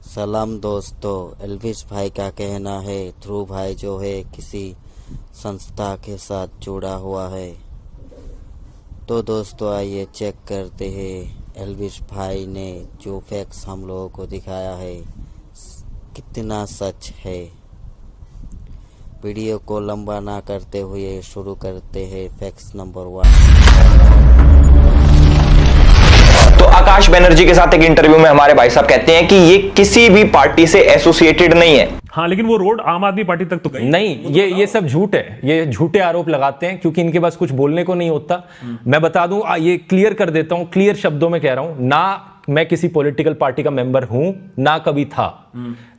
सलाम दोस्तों, एल्विस भाई का कहना है ध्रुव भाई जो है किसी संस्था के साथ जुड़ा हुआ है। तो दोस्तों आइए चेक करते हैं एल्विस भाई ने जो फैक्ट्स हम लोगों को दिखाया है कितना सच है। वीडियो को लंबा ना करते हुए शुरू करते हैं फैक्ट्स नंबर 1। तो आकाश बनर्जी के साथ एक इंटरव्यू में हमारे भाई साहब कहते हैं कि ये किसी भी पार्टी से एसोसिएटेड नहीं है। हाँ, लेकिन वो रोड आम आदमी पार्टी तक तो गई नहीं। ये सब झूठ है, ये झूठे आरोप लगाते हैं क्योंकि इनके पास कुछ बोलने को नहीं होता। मैं बता दूं, ये क्लियर कर देता हूं, क्लियर शब्दों में कह रहा हूं, ना मैं किसी पॉलिटिकल पार्टी का मेंबर हूं, ना कभी था,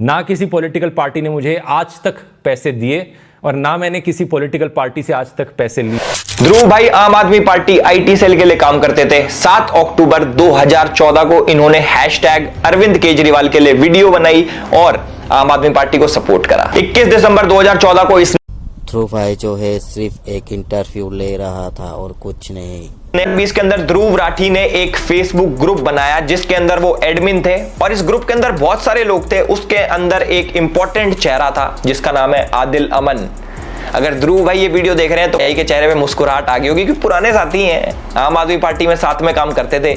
ना किसी पॉलिटिकल पार्टी ने मुझे आज तक पैसे दिए और ना मैंने किसी पॉलिटिकल पार्टी से आज तक पैसे लिए। ध्रुव भाई आम आदमी पार्टी आईटी सेल के लिए काम करते थे। 7 अक्टूबर 2014 को इन्होंने हैशटैग अरविंद केजरीवाल के लिए वीडियो बनाई और आम आदमी पार्टी को सपोर्ट करा। 21 दिसंबर 2014 को इस ध्रुव भाई जो है सिर्फ एक इंटरव्यू ले रहा था और कुछ नहीं। 20 के अंदर ध्रुव राठी ने एक फेसबुक ग्रुप बनाया जिसके अंदर वो एडमिन थे और इस ग्रुप के अंदर बहुत सारे लोग थे। उसके अंदर एक इंपॉर्टेंट चेहरा था जिसका नाम है आदिल अमन। अगर ध्रुव भाई ये वीडियो देख रहे हैं तो यही के चेहरे पे मुस्कुराहट आ गई होगी क्योंकि पुराने साथी हैं, आम आदमी पार्टी में साथ में काम करते थे।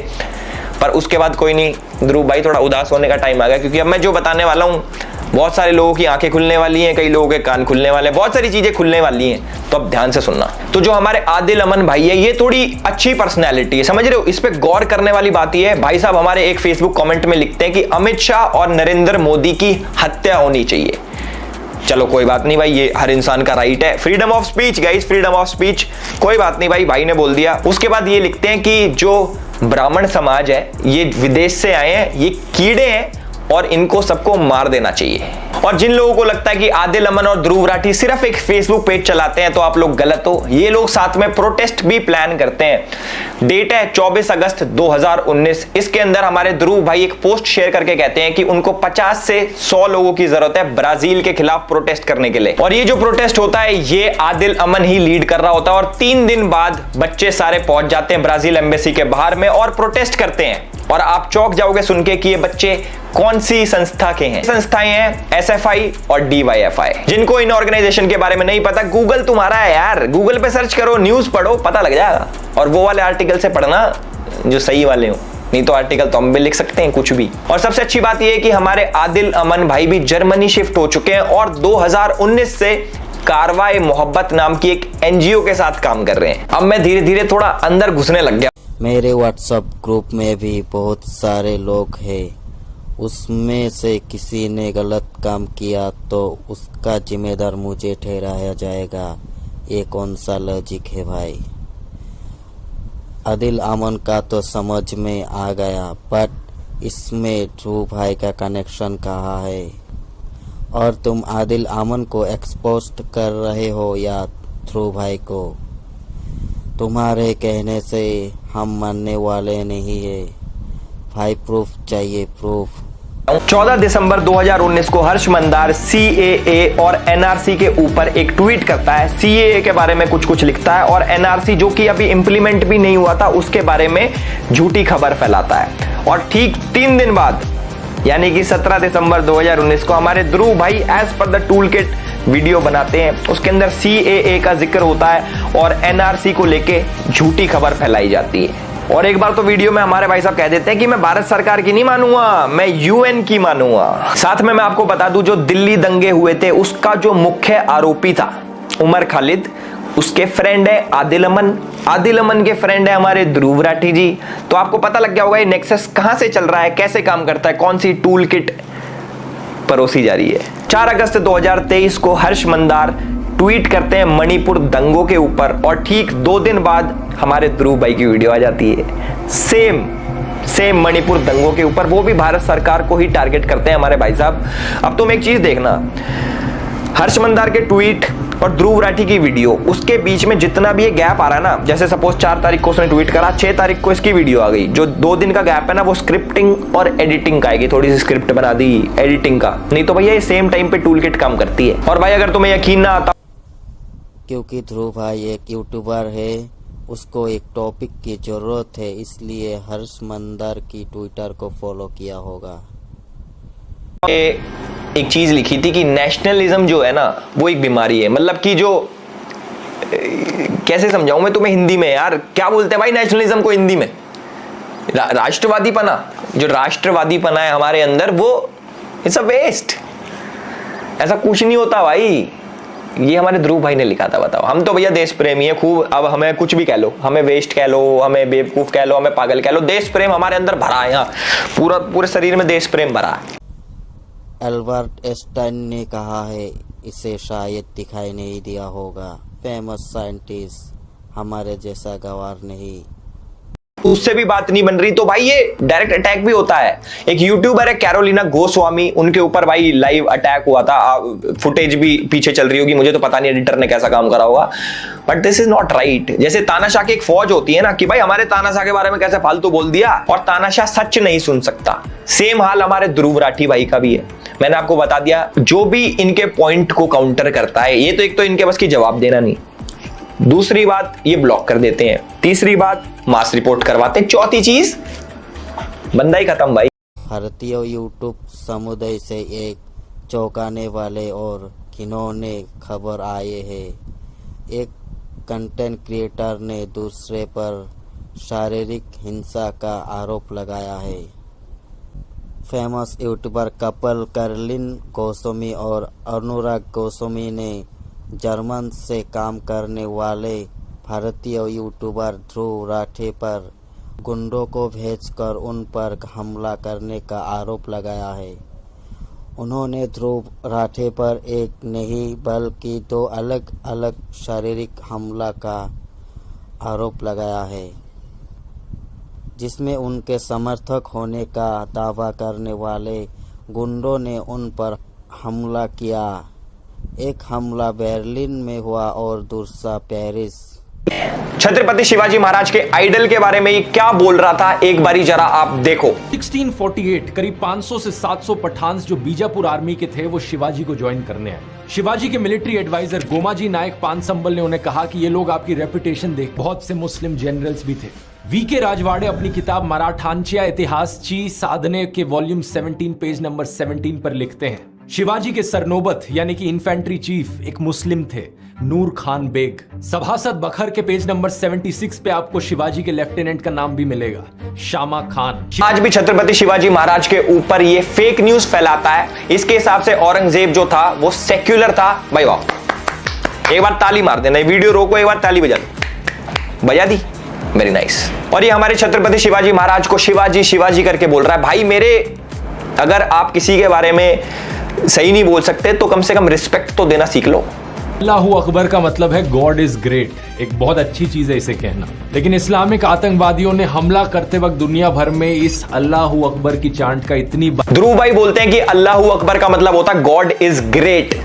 पर उसके बाद कोई नहीं, ध्रुव भाई थोड़ा उदास होने का टाइम आ गया क्योंकि अब मैं जो बताने वाला हूं बहुत सारे लोगों की आंखें खुलने वाली हैं, कई लोगों के कान खुलने वाले हैं, बहुत सारी चीजें खुलने वाली हैं। तो अब ध्यान से सुनना। तो जो हमारे आदिल अमन भाई है ये थोड़ी अच्छी पर्सनैलिटी है, समझ रहे हो। इस पे गौर करने वाली बात ये है, भाई साहब हमारे एक फेसबुक कमेंट में लिखते हैं कि अमित शाह और नरेंद्र मोदी की हत्या होनी चाहिए। चलो कोई बात नहीं भाई, ये हर इंसान का राइट है, freedom of speech guys, freedom of speech, कोई बात नहीं भाई ने बोल दिया। उसके बाद ये लिखते हैं कि जो ब्राह्मण समाज है ये विदेश से आए हैं, ये कीड़े हैं और इनको सबको मार देना चाहिए। और जिन लोगों को लगता है कि आदिल अमन और ध्रुव राठी सिर्फ एक फेसबुक पेज चलाते हैं तो आप लोग गलत हो। ये लोग साथ में प्रोटेस्ट भी प्लान करते हैं। डेट है 24 अगस्त 2019। इसके अंदर हमारे ध्रुव भाई एक पोस्ट शेयर करके कहते हैं कि उनको 50 से 100 लोगों की जरूरत है ब्राजील के खिलाफ प्रोटेस्ट करने के लिए। और ये जो प्रोटेस्ट होता है ये आदिल अमन ही लीड कर रहा होता है और 3 दिन बाद बच्चे सारे पहुंच जाते हैं ब्राजील एम्बेसी के बाहर में और प्रोटेस्ट करते हैं। और आप चौंक जाओगे सुन के कि ये बच्चे कौन सी संस्था के हैं। संस्थाएं हैं एसएफआई और डीवाईएफआई। जिनको इन ऑर्गेनाइजेशन के बारे में नहीं पता, गूगल तुम्हारा है यार, गूगल पे सर्च करो, न्यूज पढ़ो, पता लग जाएगा। और वो वाले आर्टिकल से पढ़ना जो सही वाले हो, नहीं तो आर्टिकल तो हम भी लिख सकते हैं कुछ भी। और सबसे अच्छी बात यह है कि हमारे आदिल अमन भाई भी जर्मनी शिफ्ट हो चुके हैं और 2019 से कारवाए मोहब्बत नाम की एक एनजीओ के साथ काम कर रहे हैं। अब मैं धीरे धीरे थोड़ा अंदर घुसने लग गया। मेरे व्हाट्सएप ग्रुप में भी बहुत सारे लोग हैं, उसमें से किसी ने गलत काम किया तो उसका जिम्मेदार मुझे ठहराया जाएगा। ये कौन सा लॉजिक है भाई। आदिल अमन का तो समझ में आ गया, बट इसमें ध्रुव भाई का कनेक्शन कहाँ है। और तुम आदिल अमन को एक्सपोज कर रहे हो या ध्रुव भाई को। तुम्हारे कहने से हम मानने वाले नहीं है भाई, प्रूफ चाहिए, प्रूफ। 14 दिसंबर 2019 को हर्ष मंदार सीएए और एनआरसी के ऊपर एक ट्वीट करता है। सीएए के बारे में कुछ लिखता है और एनआरसी जो कि अभी इंप्लीमेंट भी नहीं हुआ था उसके बारे में झूठी खबर फैलाता है। और ठीक 3 दिन बाद यानी कि 17 दिसंबर 2019 को हमारे ध्रुव भाई as per the tool kit video बनाते हैं। उसके अंदर सीएए का जिक्र होता है और एनआरसी को लेके झूठी खबर फैलाई जाती है। और एक बार तो वीडियो में हमारे भाई साहब कह देते हैं कि मैं भारत सरकार की नहीं मानूंगा, मैं यूएन की मानूंगा। साथ में मैं आपको बता दूं, जो दिल्ली दंगे हुए थे उसका जो मुख्य आरोपी था उमर खालिद, उसके फ्रेंड है आदिल अमन। आदिल अमन के फ्रेंड है हमारे ध्रुव राठी जी। तो आपको पता लग गया होगा ये नेक्सस कहां से चल रहा है, कैसे काम करता है, कौन सी टूल किट परोसी जा रही है। 4 अगस्त 2023 को हर्ष मंदार ट्वीट करते हैं मणिपुर दंगों के ऊपर और ठीक 2 दिन बाद हमारे ध्रुव भाई की वीडियो आ जाती है सेम मणिपुर दंगों के ऊपर, वो भी भारत सरकार को ही टारगेट करते हैं हमारे भाई साहब। अब तुम एक चीज देखना, हर्ष मंदार के ट्वीट और ध्रुव राठी की वीडियो, उसके बीच में जितना भी ये गैप आ रहा है ना, जैसे सपोज 4 तारीख को उसने ट्वीट करा, 6 तारीख को इसकी वीडियो आ गई, जो 2 दिन का गैप है ना वो स्क्रिप्टिंग और एडिटिंग का आएगी, थोड़ी सी स्क्रिप्ट बना दी एडिटिंग का, नहीं तो भैया ये सेम टाइम पे टूल किट काम करती है। और भाई अगर तुम्हें यकीन ना आता, क्योंकि ध्रुव भाई एक यूट्यूबर है, उसको एक टॉपिक की जरूरत है, इसलिए हर्ष मंदार की ट्विटर को फॉलो किया होगा। एक चीज लिखी थी कि नेशनलिज्म जो है ना वो एक बीमारी है। मतलब कि जो कैसे समझाऊं मैं तुम्हें हिंदी में यार, क्या बोलते हैं भाई नेशनलिज्म को हिंदी में? राष्ट्रवादी पना, जो राष्ट्रवादी पना है हमारे अंदर वो इट्स अ वेस्ट। ऐसा कुछ नहीं होता भाई। ये हमारे ध्रुव भाई ने लिखा था। बताओ, हम तो भैया देश प्रेमी है खूब। अब हमें कुछ भी कह लो, हमें वेस्ट कह लो, हमें बेवकूफ कह लो, हमें पागल कह लो, देश प्रेम हमारे अंदर भरा है। यहाँ पूरे शरीर में देश प्रेम भरा है। एल्बर्ट आइंस्टाइन ने कहा है, इसे शायद दिखाई नहीं दिया होगा, फेमस साइंटिस्ट हमारे जैसा गवार नहीं। उससे भी बात नहीं बन रही तो भाई ये डायरेक्ट अटैक भी होता है। एक यूट्यूबर है कैरोलिना गोस्वामी, उनके ऊपर भाई लाइव अटैक हुआ था। फुटेज भी पीछे चल रही होगी, मुझे तो पता नहीं एडिटर ने कैसा काम करा होगा, but this is not right. जैसे तानाशाह की एक फौज होती है ना कि भाई हमारे तानाशाह के बारे में कैसे फालतू बोल दिया, और तानाशाह सच नहीं सुन सकता। सेम हाल हमारे ध्रुव राठी भाई का भी है। मैंने आपको बता दिया, जो भी इनके पॉइंट को काउंटर करता है, ये तो एक तो इनके बस की जवाब देना नहीं, दूसरी बात ये ब्लॉक कर देते हैं, तीसरी बात मास रिपोर्ट करवाते हैं, चौथी चीज बंदा ही खत्म भाई। भारतीय यूट्यूब समुदाय से एक चौंकाने वाले और घिनौने खबर आए हैं। एक कंटेंट क्रिएटर ने दूसरे पर शारीरिक हिंसा का आरोप लगाया है। Famous YouTuber couple Caroline Goswami और अनुराग गोस्वामी ने जर्मन से काम करने वाले भारतीय यूट्यूबर ध्रुव राठी पर गुंडों को भेजकर उन पर हमला करने का आरोप लगाया है। उन्होंने ध्रुव राठी पर एक नहीं बल्कि 2 अलग अलग शारीरिक हमला का आरोप लगाया है, जिसमें उनके समर्थक होने का दावा करने वाले गुंडों ने उन पर हमला किया। एक हमला बर्लिन में हुआ और दूसरा पेरिस। छत्रपति शिवाजी महाराज के आइडल के बारे में ये क्या बोल रहा था, एक बारी जरा आप देखो। 1648 करीब 500 से 700 पठान जो बीजापुर आर्मी के थे वो शिवाजी को ज्वाइन करने आए। शिवाजी के मिलिट्री एडवाइजर गोमाजी नायक पानसंबल ने उन्हें कहा कि ये लोग आपकी रेपुटेशन देख। बहुत से मुस्लिम जनरल्स भी थे। वीके राजवाड़े अपनी किताब मराठांच्या इतिहासची साधने के वॉल्यूम 17 पेज नंबर 17 पर लिखते हैं, शिवाजी के सरनोबत यानी कि इन्फेंट्री चीफ एक मुस्लिम थे, नूर खान बेग। सभासद बखर के पेज नंबर 76 पे आपको शिवाजी के लेफ्टिनेंट का नाम भी मिलेगा, शामा खान। आज भी छत्रपति शिवाजी महाराज के ऊपर ये फेक न्यूज फैलाता है। इसके हिसाब से औरंगजेब जो था वो सेक्युलर था। भाई वाह, एक बार ताली मार देना, वीडियो रोको, एक बार ताली बजा दी, वेरी नाइस। और ये हमारे छत्रपति शिवाजी महाराज को शिवाजी शिवाजी करके बोल रहा है। भाई मेरे, अगर आप किसी के बारे में सही नहीं बोल सकते तो कम से कम रिस्पेक्ट तो देना सीख लो। अल्लाहू अकबर का मतलब है गॉड इज ग्रेट, एक बहुत अच्छी चीज है इसे कहना। लेकिन इस्लामिक आतंकवादियों ने हमला करते वक्त दुनिया भर में इस अल्लाहू अकबर की चांट का इतनी ध्रुव भाई बोलते हैं कि अल्लाहू अकबर का मतलब होता है गॉड इज ग्रेट।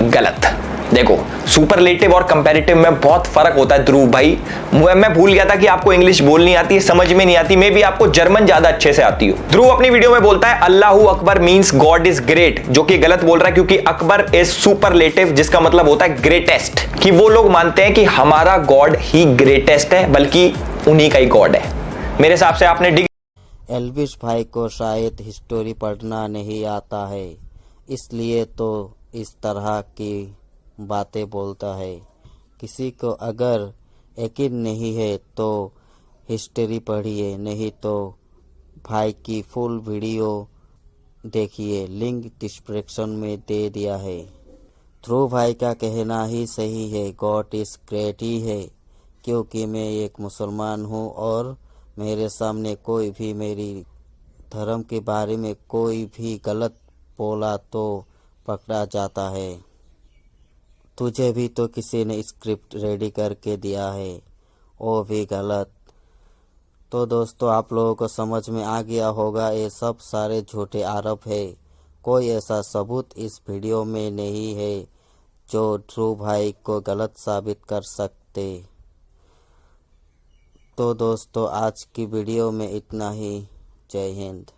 गलत। देखो, सुपरलेटिव और कंपैरेटिव में बहुत फर्क होता है ध्रुव भाई। मैं भूल गया था कि आपको इंग्लिश बोलनी आती है, समझ में नहीं आती, मे बी आपको जर्मन ज्यादा अच्छे से आती हो। ध्रुव अपनी वीडियो में बोलता है Allahu Akbar means God is great, जो कि गलत बोल रहा है क्योंकि अकबर इज सुपरलेटिव, जिसका मतलब होता है ग्रेटेस्ट। कि वो लोग मानते हैं कि हमारा गॉड ही ग्रेटेस्ट है, बल्कि उन्हीं का ही गॉड है। मेरे हिसाब से आपने एल्विश भाई को शायद हिस्टोरी पढ़ना नहीं आता है, इसलिए तो इस तरह की बातें बोलता है। किसी को अगर यकीन नहीं है तो हिस्ट्री पढ़िए, नहीं तो भाई की फुल वीडियो देखिए, लिंक डिस्क्रिप्शन में दे दिया है। ध्रुव भाई का कहना ही सही है, गॉड इज ग्रेट ही है, क्योंकि मैं एक मुसलमान हूँ और मेरे सामने कोई भी मेरी धर्म के बारे में कोई भी गलत बोला तो पकड़ा जाता है। तुझे भी तो किसी ने स्क्रिप्ट रेडी करके दिया है, वो भी गलत। तो दोस्तों, आप लोगों को समझ में आ गया होगा, ये सब सारे झूठे आरोप है। कोई ऐसा सबूत इस वीडियो में नहीं है जो ध्रुव भाई को गलत साबित कर सकते। तो दोस्तों, आज की वीडियो में इतना ही। जय हिंद।